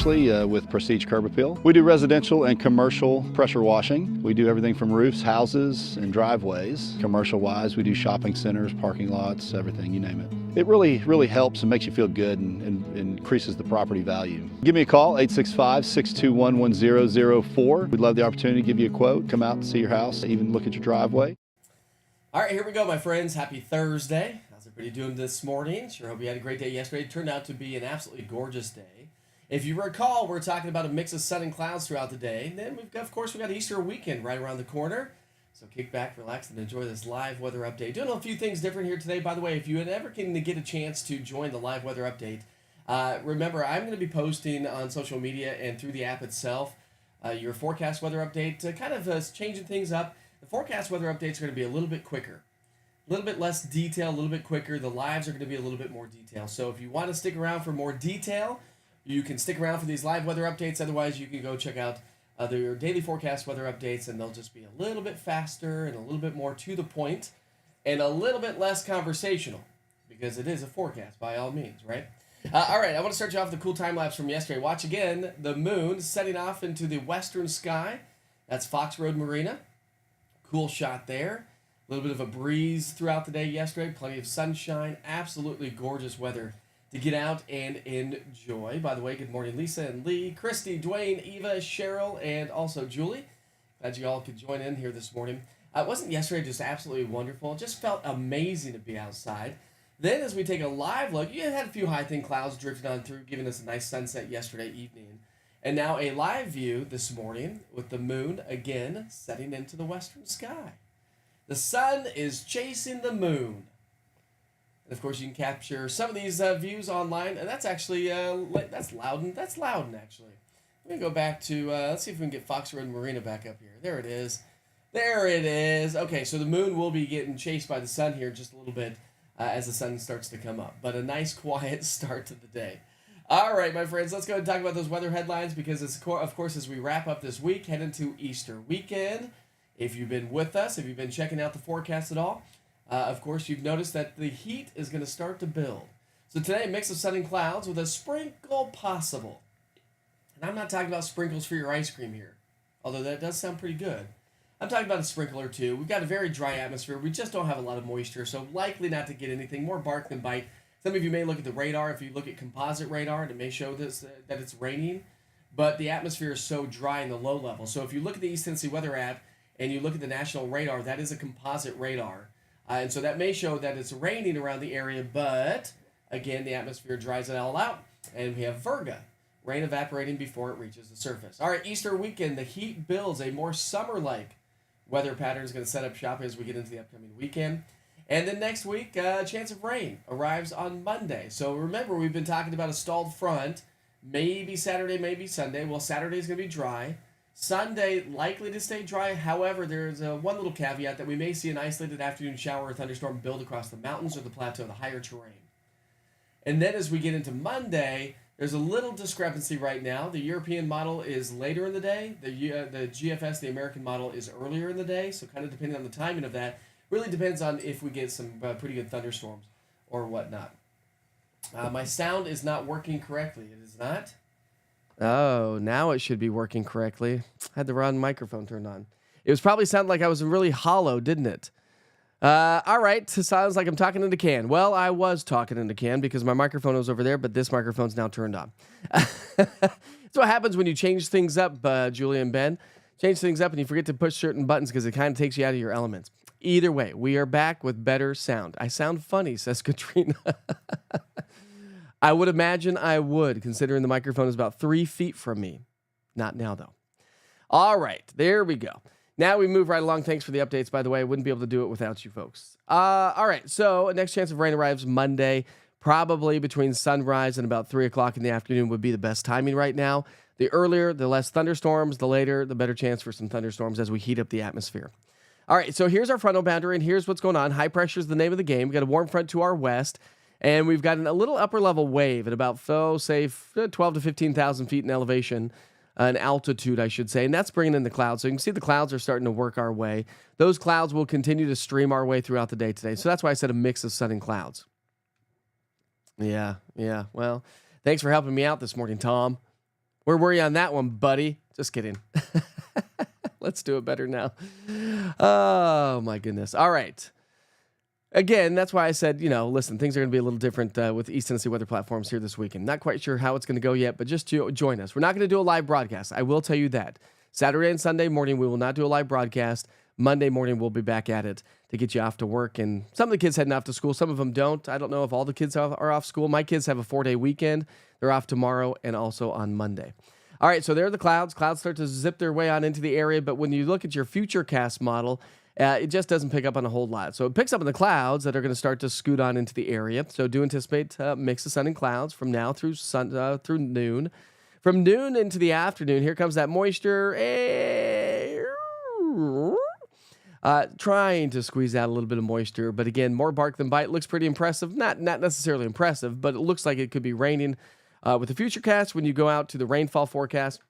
Ashley with Prestige Curb Appeal. We do residential and commercial pressure washing. We do everything from roofs, houses, and driveways. Commercial-wise, we do shopping centers, parking lots, everything, you name it. It really helps and makes you feel good and increases the property value. Give me a call, 865-621-1004. We'd love the opportunity to give you a quote, come out and see your house, even look at your driveway. All right, here we go, my friends. Happy Thursday. How's everybody doing this morning? Sure hope you had a great day yesterday. It turned out to be an absolutely gorgeous day. If you recall, we're talking about a mix of sun and clouds throughout the day. And then, we've got Easter weekend right around the corner. So kick back, relax, and enjoy this live weather update. Doing a few things different here today. By the way, if you ever can get a chance to join the live weather update, remember, I'm going to be posting on social media and through the app itself your forecast weather update, kind of changing things up. The forecast weather updates are going to be a little bit quicker, a little bit less detail, a little bit quicker. The lives are going to be a little bit more detail. So if you want to stick around for more detail, you can stick around for these live weather updates. Otherwise, you can go check out their daily forecast weather updates, and they'll just be a little bit faster and a little bit more to the point and a little bit less conversational because it is a forecast by all means, right? All right, I want to start you off with a cool time lapse from yesterday. Watch again the moon setting off into the western sky. That's Fox Road Marina. Cool shot there. A little bit of a breeze throughout the day yesterday. Plenty of sunshine. Absolutely gorgeous weather to get out and enjoy. By the way, good morning, Lisa and Lee, Christy, Dwayne, Eva, Cheryl, and also Julie. Glad you all could join in here this morning. Wasn't yesterday just absolutely wonderful? It just felt amazing to be outside. Then as we take a live look, you had a few high thin clouds drifting on through, giving us a nice sunset yesterday evening. And now a live view this morning with the moon again setting into the western sky. The sun is chasing the moon. And of course, you can capture some of these views online, and that's actually that's Loudon. That's Loudon, actually. Let me go back to let's see if we can get Fox Road Marina back up here. There it is. There it is. Okay, so the moon will be getting chased by the sun here just a little bit as the sun starts to come up. But a nice, quiet start to the day. All right, my friends, let's go ahead and talk about those weather headlines because, of course, as we wrap up this week, head into Easter weekend. If you've been with us, if you've been checking out the forecast at all, of course, you've noticed that the heat is going to start to build. So today, a mix of sun and clouds with a sprinkle possible. And I'm not talking about sprinkles for your ice cream here, although that does sound pretty good. I'm talking about a sprinkle or two. We've got a very dry atmosphere. We just don't have a lot of moisture, so likely not to get anything. More bark than bite. Some of you may look at the radar. If you look at composite radar, it may show this that it's raining, but the atmosphere is so dry in the low level. So if you look at the East Tennessee Weather app and you look at the national radar, that is a composite radar. And so that may show that it's raining around the area, but again, the atmosphere dries it all out, and we have Virga, rain evaporating before it reaches the surface. All right, Easter weekend, the heat builds. A more summer-like weather pattern is going to set up shop as we get into the upcoming weekend. And then next week, a chance of rain arrives on Monday. So remember, we've been talking about a stalled front, maybe Saturday, maybe Sunday. Well, Saturday is going to be dry. Sunday, likely to stay dry. However, there's one little caveat that we may see an isolated afternoon shower or thunderstorm build across the mountains or the plateau, the higher terrain. And then as we get into Monday, there's a little discrepancy right now. The European model is later in the day. The GFS, the American model, is earlier in the day. So kind of depending on the timing of that, really depends on if we get some pretty good thunderstorms or whatnot. My sound is not working correctly. It is not. Oh, now it should be working correctly. I had the wrong microphone turned on. It was probably sounding like I was really hollow, didn't it? All right, sounds like I'm talking into can. Well, I was talking into can because my microphone was over there, but this microphone's now turned on. That's what happens when you change things up, Julia and Ben. Change things up and you forget to push certain buttons because it kind of takes you out of your elements. Either way, we are back with better sound. I sound funny, says Katrina. I would imagine I would, considering the microphone is about 3 feet from me. Not now, though. All right, there we go. Now we move right along. Thanks for the updates, by the way. I wouldn't be able to do it without you folks. All right, so next chance of rain arrives Monday, probably between sunrise and about 3 o'clock in the afternoon would be the best timing right now. The earlier, the less thunderstorms. The later, the better chance for some thunderstorms as we heat up the atmosphere. All right, so here's our frontal boundary, and here's what's going on. High pressure is the name of the game. We've got a warm front to our west, and we've got a little upper-level wave at about, say, 12 to 15,000 feet in elevation, an altitude, I should say, and that's bringing in the clouds. So you can see the clouds are starting to work our way. Those clouds will continue to stream our way throughout the day today. So that's why I said a mix of sun and clouds. Yeah. Well, thanks for helping me out this morning, Tom. Where were you on that one, buddy? Just kidding. Let's do it better now. Oh, my goodness. All right. Again, that's why I said, listen, things are going to be a little different with East Tennessee weather platforms here this weekend. Not quite sure how it's going to go yet, but just join us. We're not going to do a live broadcast. I will tell you that. Saturday and Sunday morning, we will not do a live broadcast. Monday morning, we'll be back at it to get you off to work. And some of the kids heading off to school. Some of them don't. I don't know if all the kids are off school. My kids have a 4-day weekend. They're off tomorrow and also on Monday. All right, so there are the clouds. Clouds start to zip their way on into the area, but when you look at your futurecast model, it just doesn't pick up on a whole lot. So it picks up on the clouds that are going to start to scoot on into the area. So do anticipate a mix of sun and clouds from now through noon. From noon into the afternoon, here comes that moisture. Trying to squeeze out a little bit of moisture, but again, more bark than bite. Looks pretty impressive. Not necessarily impressive, but it looks like it could be raining. With the futurecast, when you go out to the rainfall forecast,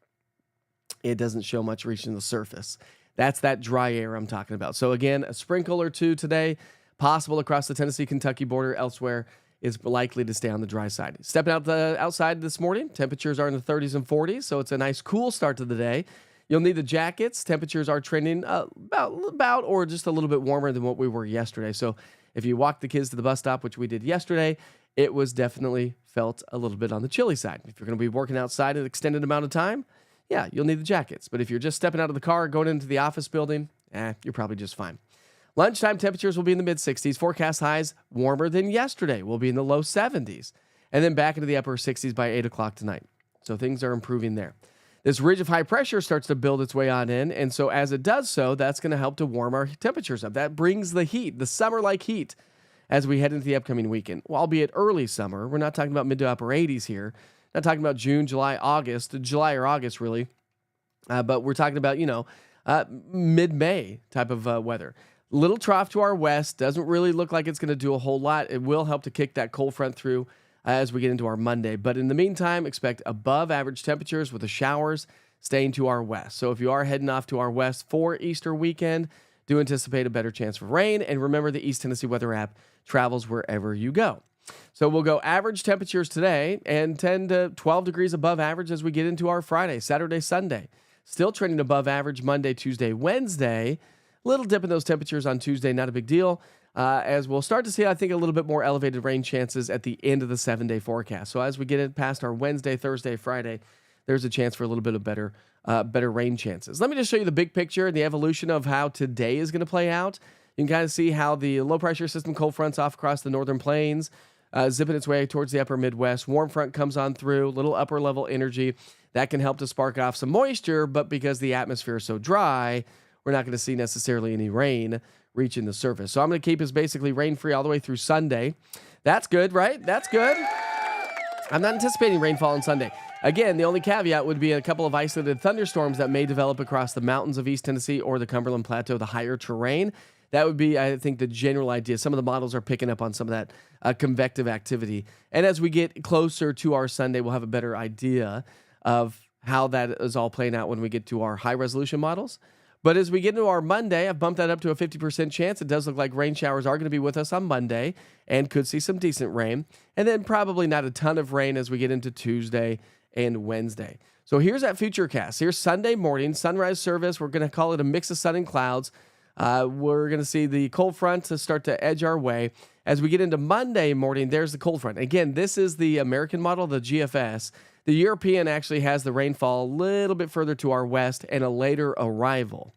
it doesn't show much reaching the surface. That's that dry air I'm talking about. So again, a sprinkle or two today, possible across the Tennessee-Kentucky border. Elsewhere is likely to stay on the dry side. Stepping out outside this morning, temperatures are in the 30s and 40s, so it's a nice cool start to the day. You'll need the jackets. Temperatures are trending about or just a little bit warmer than what we were yesterday. So if you walk the kids to the bus stop, which we did yesterday, it was definitely felt a little bit on the chilly side. If you're going to be working outside an extended amount of time, yeah, you'll need the jackets. But if you're just stepping out of the car, going into the office building, you're probably just fine. Lunchtime temperatures will be in the mid-60s. Forecast highs warmer than yesterday. Will be in the low 70s. And then back into the upper 60s by 8 o'clock tonight. So things are improving there. This ridge of high pressure starts to build its way on in. And so as it does so, that's going to help to warm our temperatures up. That brings the heat, the summer-like heat, as we head into the upcoming weekend. Well, albeit early summer. We're not talking about mid to upper 80s here. Not talking about June, July, August. July or August, really. But we're talking about, mid-May type of weather. Little trough to our west. Doesn't really look like it's going to do a whole lot. It will help to kick that cold front through as we get into our Monday. But in the meantime, expect above average temperatures with the showers staying to our west. So if you are heading off to our west for Easter weekend, do anticipate a better chance for rain. And remember, the East Tennessee Weather app travels wherever you go. So we'll go average temperatures today and 10 to 12 degrees above average as we get into our Friday, Saturday, Sunday. Still trending above average Monday, Tuesday, Wednesday. Little dip in those temperatures on Tuesday, not a big deal. As we'll start to see, I think, a little bit more elevated rain chances at the end of the 7-day forecast. So as we get it past our Wednesday, Thursday, Friday, there's a chance for a little bit of better rain chances. Let me just show you the big picture and the evolution of how today is going to play out. You can kind of see how the low-pressure system cold fronts off across the northern plains, zipping its way towards the upper Midwest. Warm front comes on through, little upper-level energy. That can help to spark off some moisture, but because the atmosphere is so dry, we're not going to see necessarily any rain reaching the surface. So I'm going to keep us basically rain-free all the way through Sunday. That's good, right? That's good. I'm not anticipating rainfall on Sunday. Again, the only caveat would be a couple of isolated thunderstorms that may develop across the mountains of East Tennessee or the Cumberland Plateau, the higher terrain. That would be, I think, the general idea. Some of the models are picking up on some of that convective activity. And as we get closer to our Sunday, we'll have a better idea of how that is all playing out when we get to our high-resolution models. But as we get into our Monday, I've bumped that up to a 50% chance. It does look like rain showers are going to be with us on Monday and could see some decent rain. And then probably not a ton of rain as we get into Tuesday and Wednesday. So here's that futurecast. Here's Sunday morning, sunrise service. We're going to call it a mix of sun and clouds. We're going to see the cold front to start to edge our way. As we get into Monday morning, there's the cold front. Again, this is the American model, the GFS. The European actually has the rainfall a little bit further to our west and a later arrival.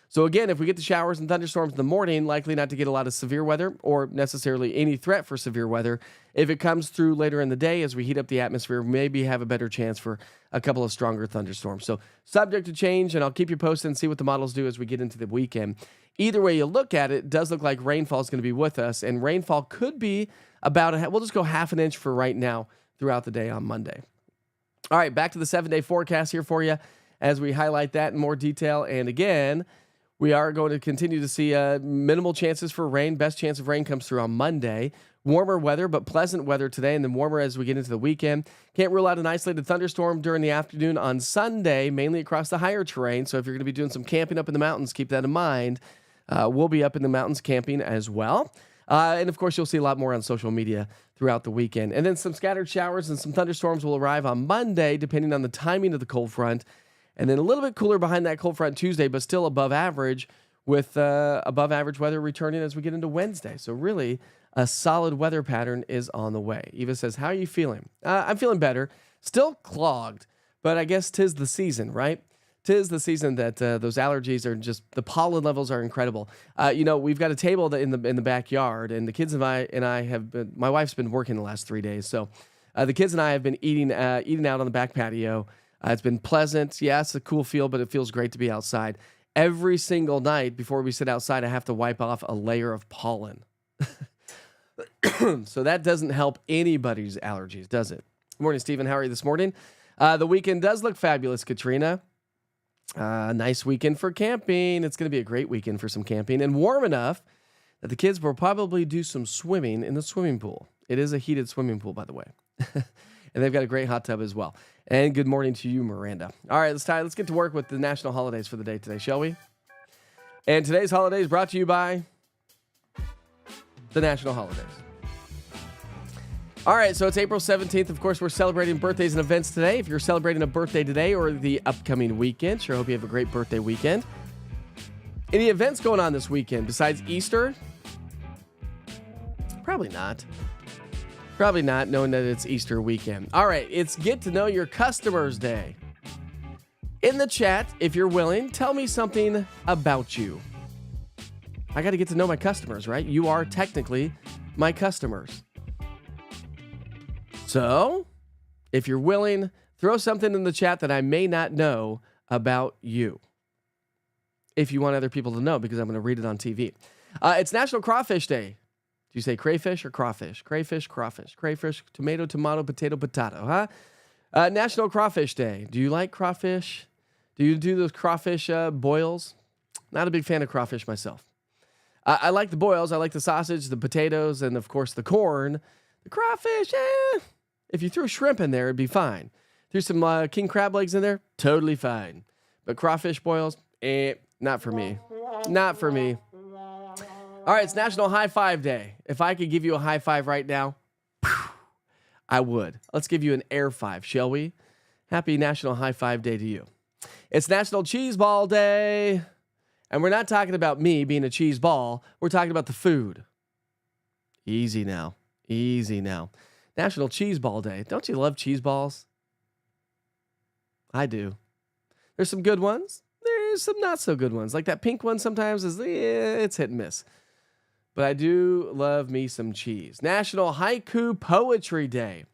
So again, if we get the showers and thunderstorms in the morning, likely not to get a lot of severe weather or necessarily any threat for severe weather. If it comes through later in the day as we heat up the atmosphere, maybe have a better chance for a couple of stronger thunderstorms. So subject to change, and I'll keep you posted and see what the models do as we get into the weekend. Either way you look at it, it does look like rainfall is going to be with us, and rainfall could be about we'll just go half an inch for right now throughout the day on Monday. All right, back to the 7-day forecast here for you as we highlight that in more detail. And again, we are going to continue to see minimal chances for rain. Best chance of rain comes through on Monday. Warmer weather, but pleasant weather today, and then warmer as we get into the weekend. Can't rule out an isolated thunderstorm during the afternoon on Sunday, mainly across the higher terrain. So if you're going to be doing some camping up in the mountains, keep that in mind. We'll be up in the mountains camping as well. And of course, you'll see a lot more on social media throughout the weekend. And then some scattered showers and some thunderstorms will arrive on Monday, depending on the timing of the cold front. And then a little bit cooler behind that cold front Tuesday, but still above average, with above average weather returning as we get into Wednesday. So really, a solid weather pattern is on the way. Eva says, how are you feeling? I'm feeling better. Still clogged, but I guess 'tis the season, right? 'Tis the season that those allergies are just, the pollen levels are incredible. We've got a table in the backyard, and the kids and I have been, my wife's been working the last 3 days. So the kids and I have been eating out on the back patio. It's been pleasant. Yeah, it's a cool feel, but it feels great to be outside. Every single night before we sit outside, I have to wipe off a layer of pollen. So that doesn't help anybody's allergies, does it? Good morning, Stephen. How are you this morning? The weekend does look fabulous, Katrina. Nice weekend for camping. It's going to be a great weekend for some camping, and warm enough that the kids will probably do some swimming in the swimming pool. It is a heated swimming pool, by the way. And they've got a great hot tub as well. And good morning to you, Miranda. All right, let's get to work with the national holidays for the day today, shall we? And today's holiday is brought to you by the national holidays. All right, so it's April 17th. Of course, we're celebrating birthdays and events today. If you're celebrating a birthday today or the upcoming weekend, sure hope you have a great birthday weekend. Any events going on this weekend besides Easter? Probably not. Probably not, knowing that it's Easter weekend. All right, it's Get to Know Your Customers Day. In the chat, if you're willing, tell me something about you. I got to get to know my customers, right? You are technically my customers. So, if you're willing, throw something in the chat that I may not know about you. If you want other people to know, because I'm going to read it on TV. It's National Crawfish Day. Do you say crayfish or crawfish? Crayfish, crawfish. Crayfish, tomato, potato, huh? National Crawfish Day. Do you like crawfish? Do you do those crawfish boils? Not a big fan of crawfish myself. I like the boils. I like the sausage, the potatoes, and of course the corn. The crawfish, if you threw shrimp in there, it'd be fine. Threw some king crab legs in there, totally fine. But crawfish boils, not for me. Not for me. All right, it's National High Five Day. If I could give you a high five right now, I would. Let's give you an air five, shall we? Happy National High Five Day to you. It's National Cheese Ball Day. And we're not talking about me being a cheese ball. We're talking about the food. Easy now. Easy now. National Cheese Ball Day. Don't you love cheese balls? I do. There's some good ones. There's some not so good ones. Like that pink one sometimes is, it's hit and miss. But I do love me some cheese. National Haiku Poetry Day.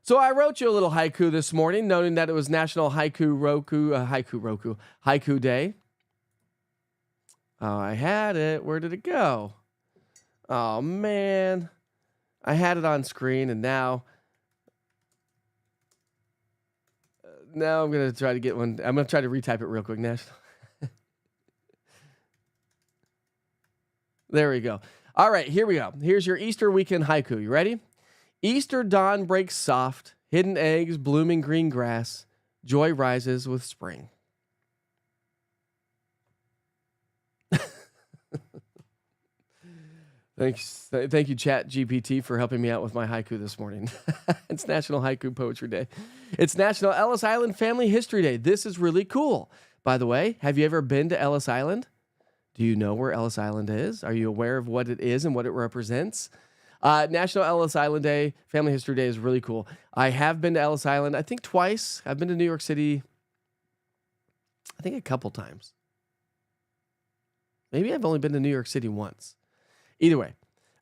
So I wrote you a little haiku this morning, noting that it was National Haiku Day. Oh, I had it. Where did it go? Oh, man. I had it on screen, and now I'm going to try to get one. I'm going to try to retype it real quick, National. There we go. All right, here we go. Here's your Easter weekend haiku. You ready? Easter dawn breaks soft, hidden eggs, blooming green grass. Joy rises with spring. Thank you, Chat GPT, for helping me out with my haiku this morning. It's National Haiku Poetry Day. It's National Ellis Island Family History Day. This is really cool. By the way, have you ever been to Ellis Island? Do you know where Ellis Island is? Are you aware of what it is and what it represents? National Ellis Island Day, Family History Day is really cool. I have been to Ellis Island, I think twice. I've been to New York City, I think a couple times. Maybe I've only been to New York City once. Either way,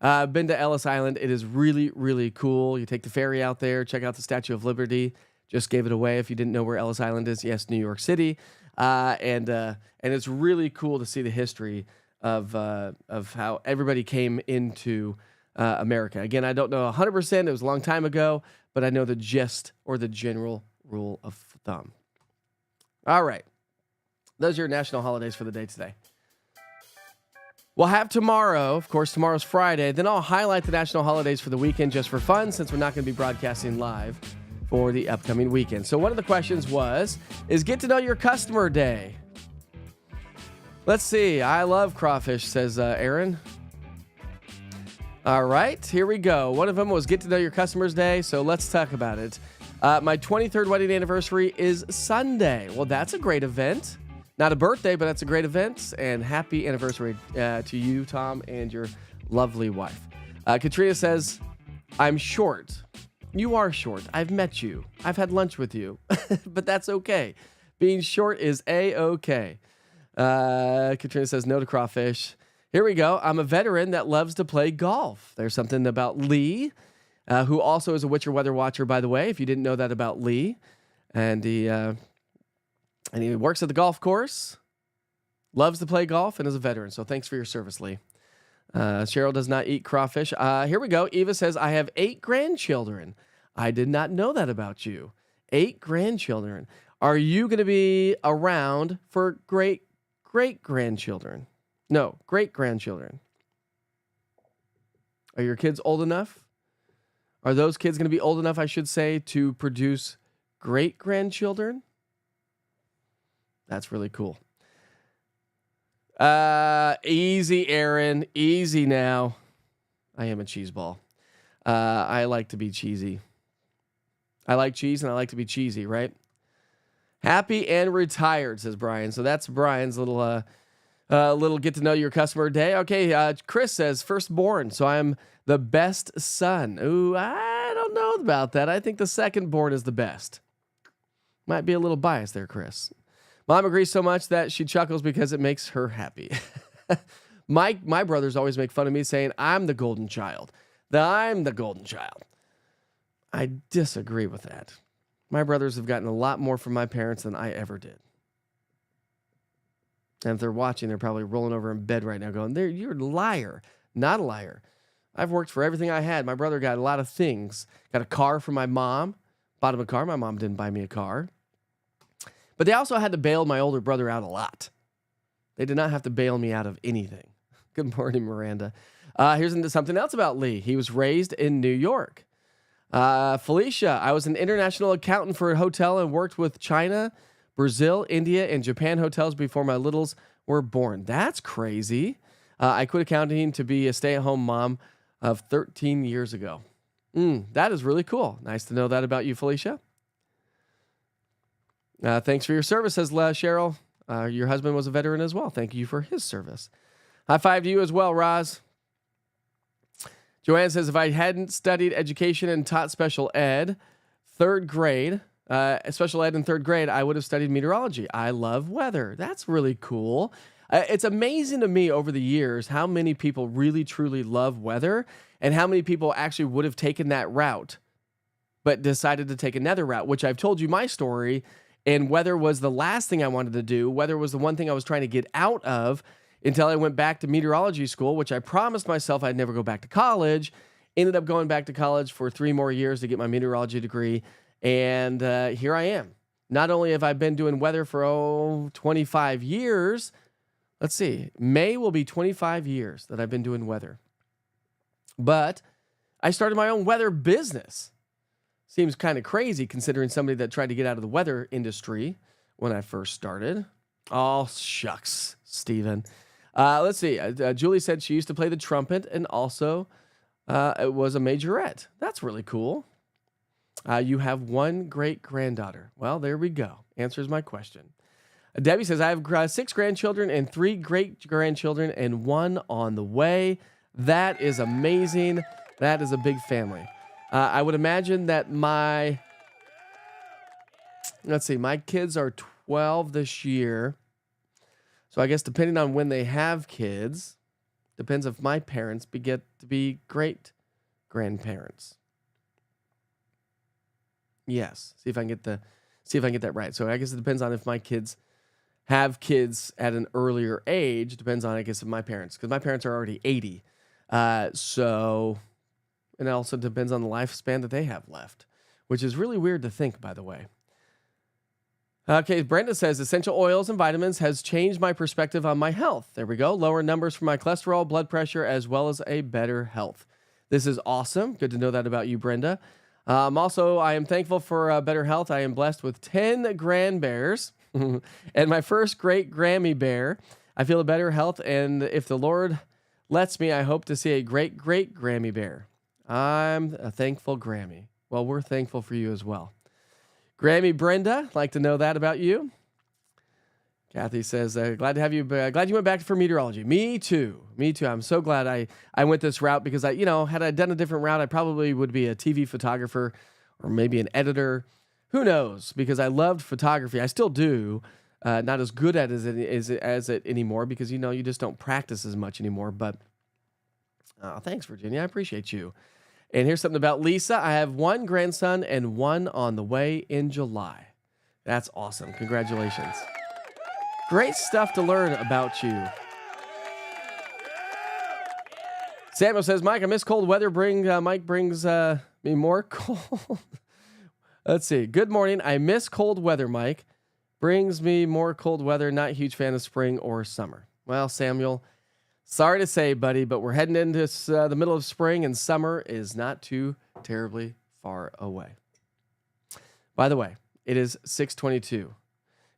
I've been to Ellis Island. It is really, really cool. You take the ferry out there, check out the Statue of Liberty. Just gave it away if you didn't know where Ellis Island is. Yes, New York City. And it's really cool to see the history of how everybody came into America. Again, I don't know 100%. It was a long time ago, but I know the gist or the general rule of thumb. All right. Those are your national holidays for the day today. We'll have tomorrow. Of course, tomorrow's Friday. Then I'll highlight the national holidays for the weekend just for fun, since we're not going to be broadcasting live for the upcoming weekend. So one of the questions is Get to Know Your Customer Day. Let's see. I love crawfish, says Aaron. All right, here we go. One of them was Get to Know Your Customers Day, so let's talk about it. My 23rd wedding anniversary is Sunday. Well, that's a great event. Not a birthday, but that's a great event. And happy anniversary to you, Tom, and your lovely wife. Katrina says, I'm short. You are short. I've met you. I've had lunch with you. But that's okay. Being short is A-okay. Katrina says, no to crawfish. Here we go. I'm a veteran that loves to play golf. There's something about Lee, who also is a Witcher weather watcher, by the way, if you didn't know that about Lee. And he works at the golf course, loves to play golf, and is a veteran. So thanks for your service, Lee. Cheryl does not eat crawfish. Here we go. Eva says, I have 8 grandchildren. I did not know that about you. 8 grandchildren. Are you going to be around for great-grandchildren? No, great-grandchildren. Are your kids old enough? Are those kids going to be old enough, I should say, to produce great-grandchildren? That's really cool. Easy, Aaron. Easy now. I am a cheese ball. I like to be cheesy. I like cheese and I like to be cheesy, right? Happy and retired, says Brian. So that's Brian's little get to know your customer day. Okay, Chris says firstborn, so I'm the best son. Ooh, I don't know about that. I think the secondborn is the best. Might be a little biased there, Chris. Mom agrees so much that she chuckles because it makes her happy. My brothers always make fun of me saying I'm the golden child. I'm the golden child. I disagree with that. My brothers have gotten a lot more from my parents than I ever did. And if they're watching, they're probably rolling over in bed right now going, you're a liar. Not a liar. I've worked for everything I had. My brother got a lot of things. Got a car from my mom. Bought him a car. My mom didn't buy me a car. But they also had to bail my older brother out a lot. They did not have to bail me out of anything. Good morning, Miranda. Here's into something else about Lee. He was raised in New York. Felicia, I was an international accountant for a hotel and worked with China, Brazil, India, and Japan hotels before my littles were born. That's crazy. I quit accounting to be a stay-at-home mom of 13 years ago. That is really cool. Nice to know that about you, Felicia. Thanks for your service, says Cheryl. Your husband was a veteran as well. Thank you for his service. High five to you as well, Roz. Joanne says, if I hadn't studied education and taught special ed, special ed in third grade, I would have studied meteorology. I love weather. That's really cool. It's amazing to me over the years how many people really, truly love weather and how many people actually would have taken that route, but decided to take another route, which I've told you my story. And weather was the last thing I wanted to do. Weather was the one thing I was trying to get out of until I went back to meteorology school, which I promised myself I'd never go back to college. Ended up going back to college for 3 more years to get my meteorology degree. And here I am. Not only have I been doing weather for 25 years. Let's see. May will be 25 years that I've been doing weather. But I started my own weather business. Seems kind of crazy considering somebody that tried to get out of the weather industry when I first started. Oh, shucks, Steven. Let's see. Julie said she used to play the trumpet and also it was a majorette. That's really cool. You have 1 great-granddaughter. Well, there we go. Answers my question. Debbie says, I have 6 grandchildren and 3 great-grandchildren and 1 on the way. That is amazing. That is a big family. I would imagine that my kids are 12 this year. So I guess depending on when they have kids, depends if my parents get to be great grandparents. Yes. See if I can get that right. So I guess it depends on if my kids have kids at an earlier age. Depends on, I guess, if my parents, because my parents are already 80. And it also depends on the lifespan that they have left, which is really weird to think, by the way. Okay, Brenda says, essential oils and vitamins has changed my perspective on my health. There we go. Lower numbers for my cholesterol, blood pressure, as well as a better health. This is awesome. Good to know that about you, Brenda. Also, I am thankful for better health. I am blessed with 10 grandbears and my first great Grammy bear. I feel a better health, and if the Lord lets me, I hope to see a great Grammy Bear. I'm a thankful Grammy. Well, we're thankful for you as well. Grammy Brenda, like to know that about you. Kathy says, glad to have you. Glad you went back for meteorology. Me too. I'm so glad I went this route because had I done a different route, I probably would be a TV photographer or maybe an editor. Who knows? Because I loved photography. I still do. Not as good at it as it anymore because, you just don't practice as much anymore. But thanks, Virginia. I appreciate you. And here's something about Lisa. I have one grandson and one on the way in July. That's awesome. Congratulations. Great stuff to learn about you. Samuel says, Mike, I miss cold weather. Mike brings me more cold. Let's see. Good morning. I miss cold weather, Mike. Brings me more cold weather. Not a huge fan of spring or summer. Well, Samuel, sorry to say, buddy, but we're heading into the middle of spring, and summer is not too terribly far away. By the way, it is 6:22.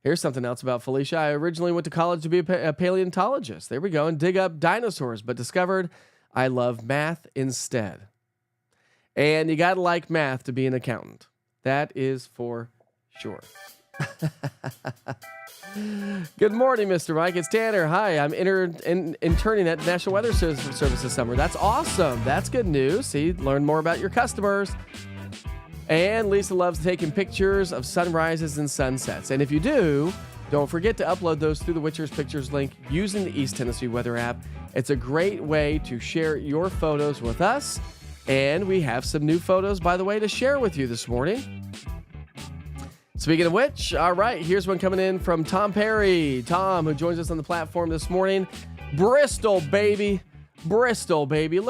Here's something else about Felicia. I originally went to college to be a paleontologist. There we go, and dig up dinosaurs, but discovered I love math instead. And you got to like math to be an accountant. That is for sure. Good morning, Mr. Mike. It's Tanner. Hi, I'm interning at National Weather Service this summer. That's awesome. That's good news. See, learn more about your customers. And Lisa loves taking pictures of sunrises and sunsets. And if you do, don't forget to upload those through the Witcher's Pictures link using the East Tennessee Weather app. It's a great way to share your photos with us. And we have some new photos, by the way, to share with you this morning. Speaking of which, all right, here's one coming in from Tom Perry. Tom, who joins us on the platform this morning. Bristol, baby. Look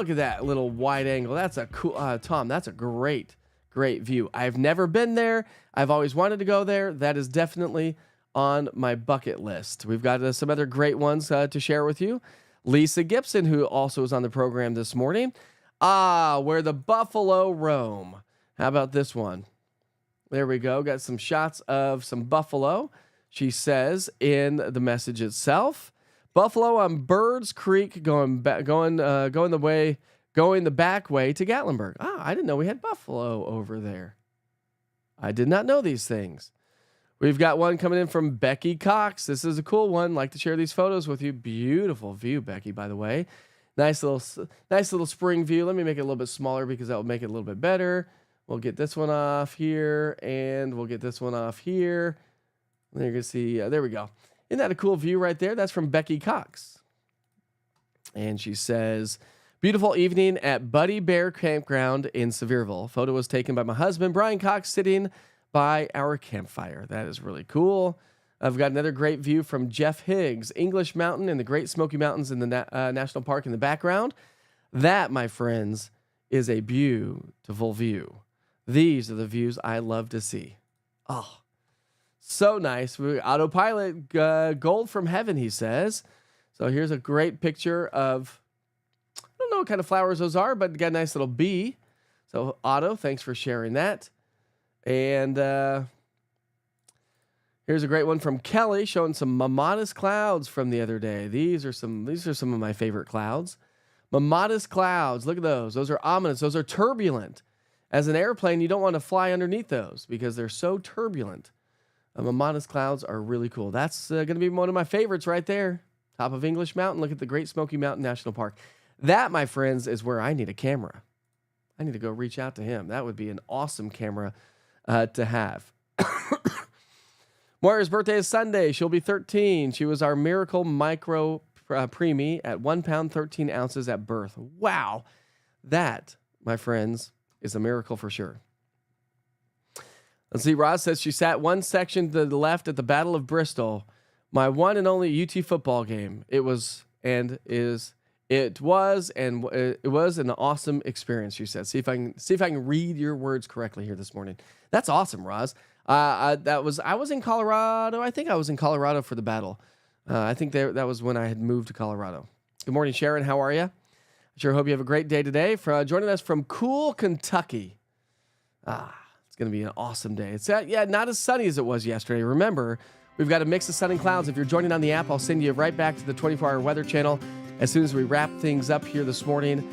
at that little wide angle. That's a cool, Tom, that's a great view. I've never been there. I've always wanted to go there. That is definitely on my bucket list. We've got some other great ones to share with you. Lisa Gibson, who also is on the program this morning. Where the buffalo roam. How about this one? There we go. Got some shots of some buffalo. She says in the message itself, buffalo on Birds Creek going the back way to Gatlinburg. I didn't know we had buffalo over there. I did not know these things. We've got one coming in from Becky Cox. This is a cool one. Like to share these photos with you. Beautiful view, Becky, by the way. Nice little spring view. Let me make it a little bit smaller because that will make it a little bit better. We'll get this one off here, and we'll get this one off here. And you're going to see, there we go. Isn't that a cool view right there? That's from Becky Cox. And she says, beautiful evening at Buddy Bear Campground in Sevierville. Photo was taken by my husband, Brian Cox, sitting by our campfire. That is really cool. I've got another great view from Jeff Higgs, English Mountain and the Great Smoky Mountains in the National Park in the background. That, my friends, is a beautiful view. These are the views I love to see. Oh, so nice. Autopilot gold from heaven, he says. So here's a great picture of, I don't know what kind of flowers those are, but got a nice little bee. So Otto, thanks for sharing that. And here's a great one from Kelly showing some Mammatus clouds from the other day. These are some of my favorite clouds. Mammatus clouds, look at those. Those are ominous. Those are turbulent. As an airplane, you don't want to fly underneath those because they're so turbulent. Mammatus clouds are really cool. That's going to be one of my favorites right there. Top of English Mountain. Look at the Great Smoky Mountain National Park. That, my friends, is where I need a camera. I need to go reach out to him. That would be an awesome camera to have. Moira's birthday is Sunday. She'll be 13. She was our miracle micro preemie at 1 pound, 13 ounces at birth. Wow. That, my friends, is a miracle for sure. Let's see. Roz says she sat one section to the left at the Battle of Bristol. My one and only UT football game. It was an awesome experience, she said. See if I can read your words correctly here this morning. That's awesome, Roz. I was in Colorado. I think I was in Colorado for the battle. I think that was when I had moved to Colorado. Good morning, Sharon. How are you? Sure hope you have a great day today. For joining us from cool Kentucky. It's going to be an awesome day. It's not as sunny as it was yesterday. Remember, we've got a mix of sun and clouds. If you're joining on the app, I'll send you right back to the 24-hour weather channel. as soon as we wrap things up here this morning.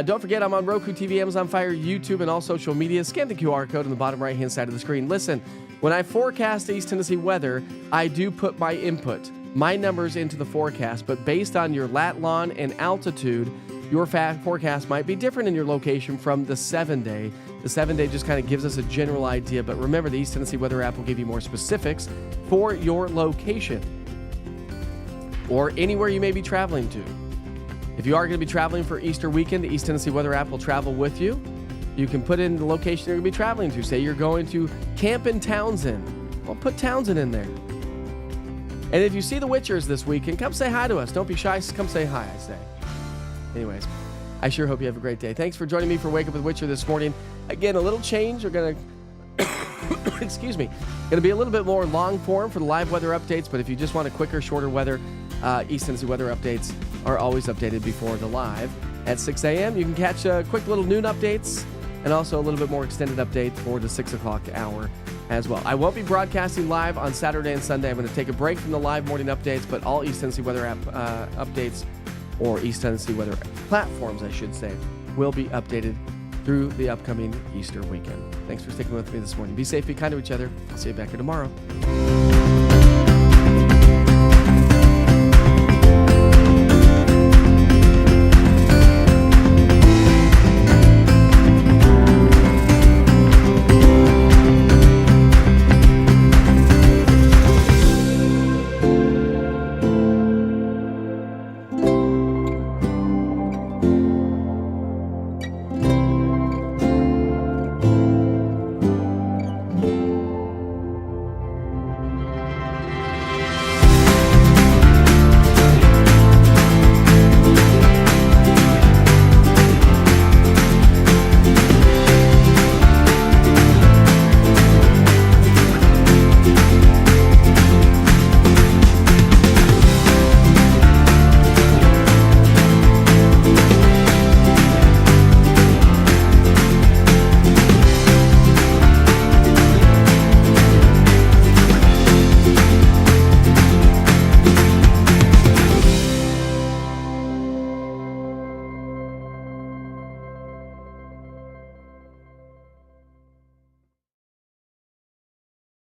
Don't forget, I'm on Roku TV, Amazon Fire, YouTube, and all social media. Scan the QR code on the bottom right-hand side of the screen. Listen, when I forecast East Tennessee weather, I do put my input, my numbers into the forecast, but based on your lat, lon, and altitude, your forecast might be different in your location from the 7-day. The 7-day just kind of gives us a general idea, but remember, the East Tennessee weather app will give you more specifics for your location or anywhere you may be traveling to. If you are going to be traveling for Easter weekend, the East Tennessee weather app will travel with you. You can put in the location you're going to be traveling to. Say you're going to camp in Townsend. Well, put Townsend in there. And if you see the Witchers this weekend, come say hi to us. Don't be shy. Come say hi, I say. Anyways, I sure hope you have a great day. Thanks for joining me for Wake Up with Witcher this morning. Again, a little change. We're going to, excuse me, going to be a little bit more long form for the live weather updates. But if you just want a quicker, shorter weather, East Tennessee weather updates are always updated before the live at 6 a.m. You can catch quick little noon updates and also a little bit more extended update for the 6 o'clock hour as well. I won't be broadcasting live on Saturday and Sunday. I'm going to take a break from the live morning updates, but all East Tennessee weather app updates, or East Tennessee weather platforms, I should say, will be updated through the upcoming Easter weekend. Thanks for sticking with me this morning. Be safe, be kind to each other. I'll see you back here tomorrow.